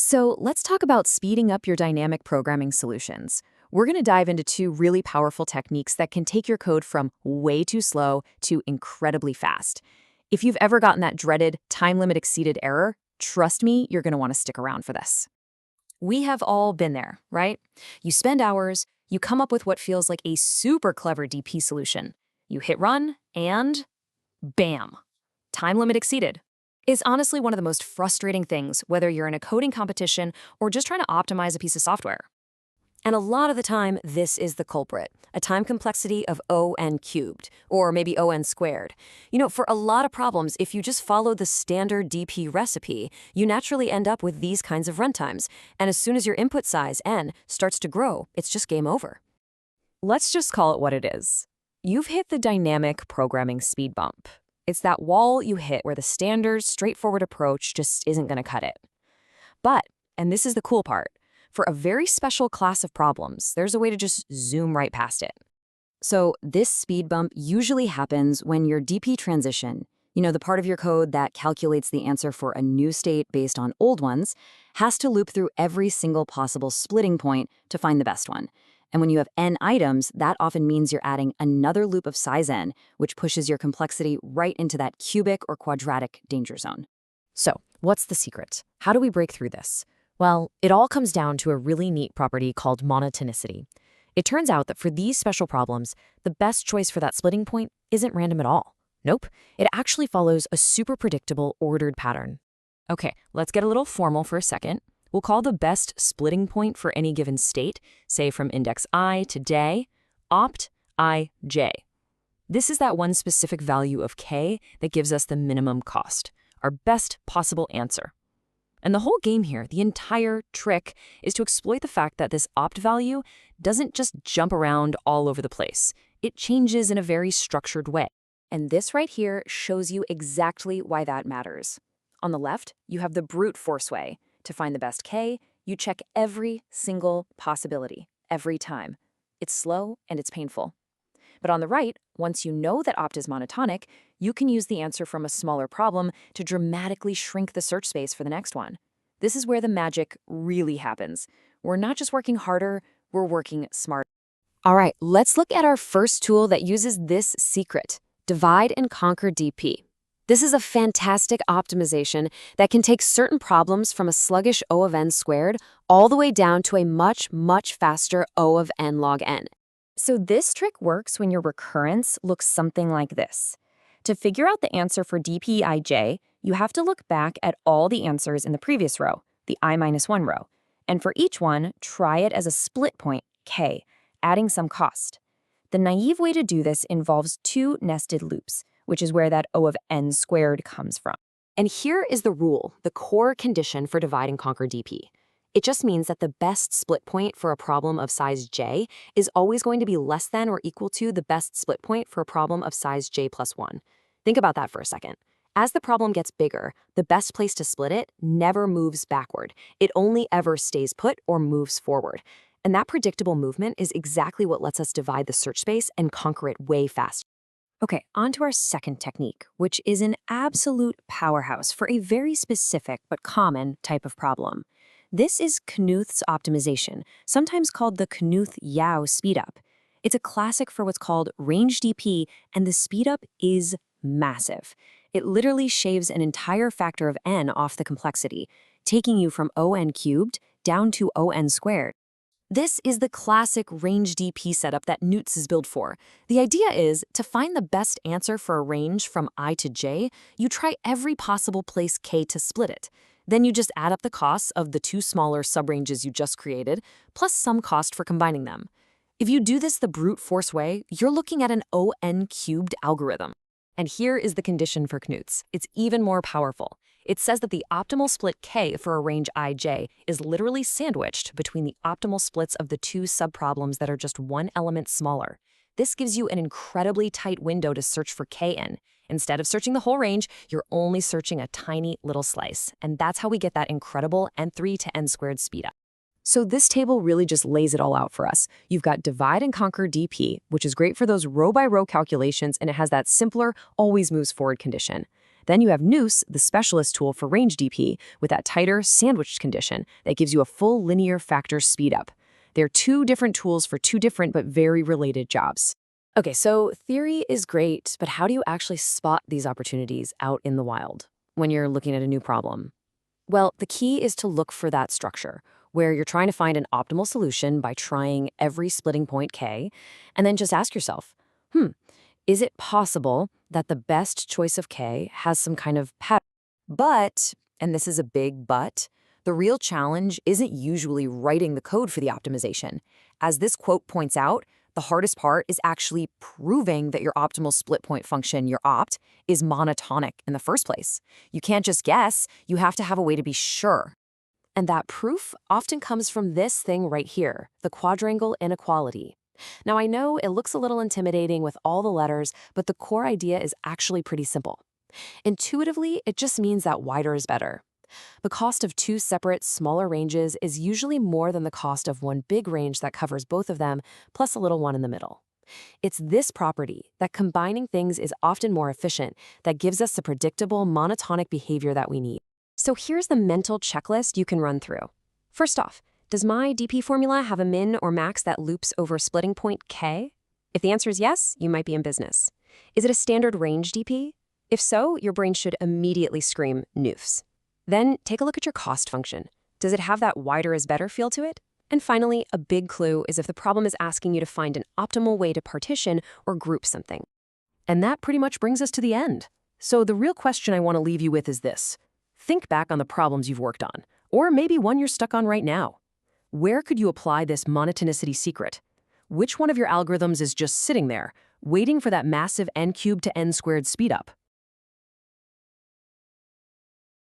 So let's talk about speeding up your dynamic programming solutions. We're going to dive into two really powerful techniques that can take your code from way too slow to incredibly fast. If you've ever gotten that dreaded time limit exceeded error, trust me, you're going to want to stick around for this. We have all been there, right? You spend hours, you come up with what feels like a super clever DP solution. You hit run, and bam, time limit exceeded. It's honestly one of the most frustrating things, whether you're in a coding competition or just trying to optimize a piece of software. And a lot of the time, this is the culprit, a time complexity of n³, or maybe n². For a lot of problems, if you just follow the standard DP recipe, you naturally end up with these kinds of runtimes. And as soon as your input size, n, starts to grow, it's just game over. Let's just call it what it is. You've hit the dynamic programming speed bump. It's that wall you hit where the standard, straightforward approach just isn't going to cut it. But, and this is the cool part, for a very special class of problems, there's a way to just zoom right past it. So this speed bump usually happens when your DP transition, the part of your code that calculates the answer for a new state based on old ones, has to loop through every single possible splitting point to find the best one. And when you have n items, that often means you're adding another loop of size n, which pushes your complexity right into that cubic or quadratic danger zone. So, what's the secret? How do we break through this? Well, it all comes down to a really neat property called monotonicity. It turns out that for these special problems, the best choice for that splitting point isn't random at all. Nope, it actually follows a super predictable, ordered pattern. Okay, let's get a little formal for a second. We'll call the best splitting point for any given state, say from index I to j, opt ij. This is that one specific value of k that gives us the minimum cost, our best possible answer. And the whole game here, the entire trick, is to exploit the fact that this opt value doesn't just jump around all over the place. It changes in a very structured way. And this right here shows you exactly why that matters. On the left, you have the brute force way. To find the best k, you check every single possibility, every time. It's slow and it's painful. But on the right, once you know that opt is monotonic, you can use the answer from a smaller problem to dramatically shrink the search space for the next one. This is where the magic really happens. We're not just working harder, we're working smarter. All right, let's look at our first tool that uses this secret, divide and conquer DP. This is a fantastic optimization that can take certain problems from a sluggish O of n² all the way down to a much, much faster O of n log n. So this trick works when your recurrence looks something like this. To figure out the answer for dpij, you have to look back at all the answers in the previous row, the i-1 row, and for each one, try it as a split point, k, adding some cost. The naive way to do this involves two nested loops, which is where that O of n² comes from. And here is the rule, the core condition for divide and conquer DP. It just means that the best split point for a problem of size j is always going to be less than or equal to the best split point for a problem of size j plus 1. Think about that for a second. As the problem gets bigger, the best place to split it never moves backward. It only ever stays put or moves forward. And that predictable movement is exactly what lets us divide the search space and conquer it way faster. Okay, on to our second technique, which is an absolute powerhouse for a very specific but common type of problem. This is Knuth's optimization, sometimes called the Knuth-Yau speedup. It's a classic for what's called range DP, and the speedup is massive. It literally shaves an entire factor of n off the complexity, taking you from n³ down to n². This is the classic range DP setup that Knuth is built for. The idea is, to find the best answer for a range from I to j, you try every possible place k to split it. Then you just add up the costs of the two smaller subranges you just created, plus some cost for combining them. If you do this the brute force way, you're looking at an n³ algorithm. And here is the condition for Knuth's. It's even more powerful. It says that the optimal split k for a range ij is literally sandwiched between the optimal splits of the two subproblems that are just one element smaller. This gives you an incredibly tight window to search for kn. Instead of searching the whole range, you're only searching a tiny little slice. And that's how we get that incredible n3 to n² speedup. So this table really just lays it all out for us. You've got divide and conquer DP, which is great for those row-by-row calculations, and it has that simpler, always moves forward condition. Then you have Knuth, the specialist tool for range DP, with that tighter, sandwiched condition that gives you a full linear factor speedup. They're two different tools for two different but very related jobs. Okay, so theory is great, but how do you actually spot these opportunities out in the wild when you're looking at a new problem? Well, the key is to look for that structure, where you're trying to find an optimal solution by trying every splitting point k, and then just ask yourself, is it possible that the best choice of k has some kind of pattern? But, and this is a big but, the real challenge isn't usually writing the code for the optimization. As this quote points out, the hardest part is actually proving that your optimal split point function, your opt, is monotonic in the first place. You can't just guess, you have to have a way to be sure. And that proof often comes from this thing right here, the quadrangle inequality. Now, I know it looks a little intimidating with all the letters, but the core idea is actually pretty simple. Intuitively, it just means that wider is better. The cost of two separate, smaller ranges is usually more than the cost of one big range that covers both of them, plus a little one in the middle. It's this property, that combining things is often more efficient, that gives us the predictable, monotonic behavior that we need. So here's the mental checklist you can run through. First off, does my DP formula have a min or max that loops over splitting point k? If the answer is yes, you might be in business. Is it a standard range DP? If so, your brain should immediately scream Knuths. Then take a look at your cost function. Does it have that wider is better feel to it? And finally, a big clue is if the problem is asking you to find an optimal way to partition or group something. And that pretty much brings us to the end. So the real question I want to leave you with is this. Think back on the problems you've worked on, or maybe one you're stuck on right now. Where could you apply this monotonicity secret? Which one of your algorithms is just sitting there, waiting for that massive n³ to n² speedup?